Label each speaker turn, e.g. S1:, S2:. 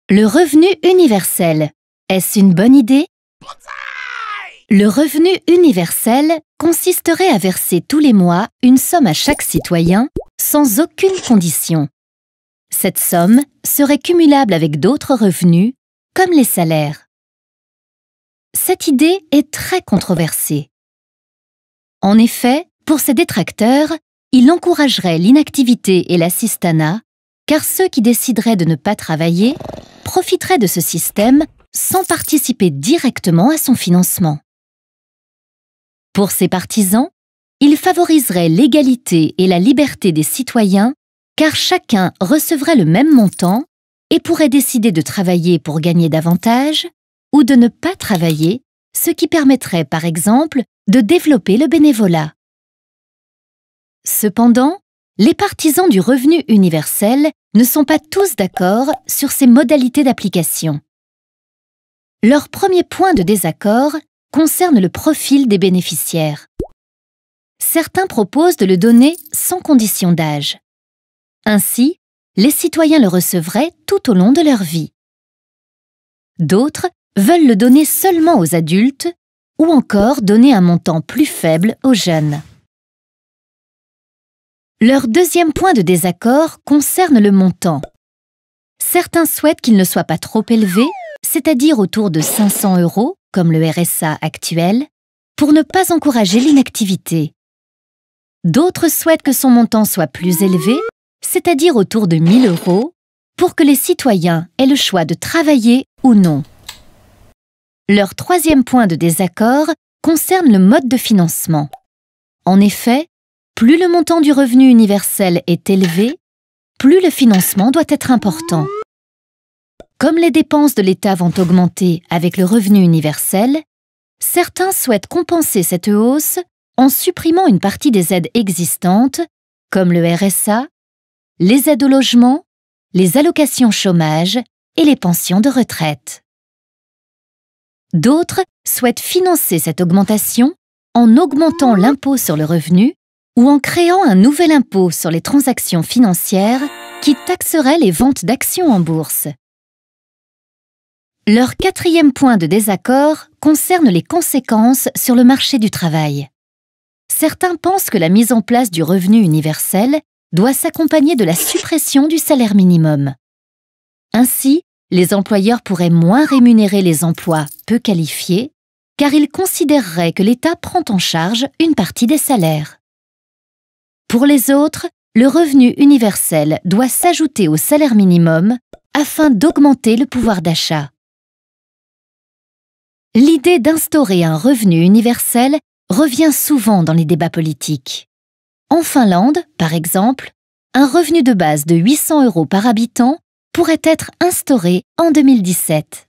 S1: Le revenu universel, est-ce une bonne idée? Le revenu universel consisterait à verser tous les mois une somme à chaque citoyen sans aucune condition. Cette somme serait cumulable avec d'autres revenus, comme les salaires. Cette idée est très controversée. En effet, pour ses détracteurs, il encouragerait l'inactivité et l'assistanat, car ceux qui décideraient de ne pas travailler profiteraient de ce système sans participer directement à son financement. Pour ses partisans, il favoriserait l'égalité et la liberté des citoyens, car chacun recevrait le même montant et pourrait décider de travailler pour gagner davantage ou de ne pas travailler, ce qui permettrait par exemple de développer le bénévolat. Cependant, les partisans du revenu universel ne sont pas tous d'accord sur ses modalités d'application. Leur premier point de désaccord concerne le profil des bénéficiaires. Certains proposent de le donner sans condition d'âge. Ainsi, les citoyens le recevraient tout au long de leur vie. D'autres veulent le donner seulement aux adultes ou encore donner un montant plus faible aux jeunes. Leur deuxième point de désaccord concerne le montant. Certains souhaitent qu'il ne soit pas trop élevé, c'est-à-dire autour de 500 €, comme le RSA actuel, pour ne pas encourager l'inactivité. D'autres souhaitent que son montant soit plus élevé, c'est-à-dire autour de 1 000 €, pour que les citoyens aient le choix de travailler ou non. Leur troisième point de désaccord concerne le mode de financement. En effet, plus le montant du revenu universel est élevé, plus le financement doit être important. Comme les dépenses de l'État vont augmenter avec le revenu universel, certains souhaitent compenser cette hausse en supprimant une partie des aides existantes, comme le RSA, les aides au logement, les allocations chômage et les pensions de retraite. D'autres souhaitent financer cette augmentation en augmentant l'impôt sur le revenu ou en créant un nouvel impôt sur les transactions financières qui taxerait les ventes d'actions en bourse. Leur quatrième point de désaccord concerne les conséquences sur le marché du travail. Certains pensent que la mise en place du revenu universel doit s'accompagner de la suppression du salaire minimum. Ainsi, les employeurs pourraient moins rémunérer les emplois peu qualifiés, car ils considéreraient que l'État prend en charge une partie des salaires. Pour les autres, le revenu universel doit s'ajouter au salaire minimum afin d'augmenter le pouvoir d'achat. L'idée d'instaurer un revenu universel revient souvent dans les débats politiques. En Finlande, par exemple, un revenu de base de 800 € par habitant pourrait être instauré en 2017.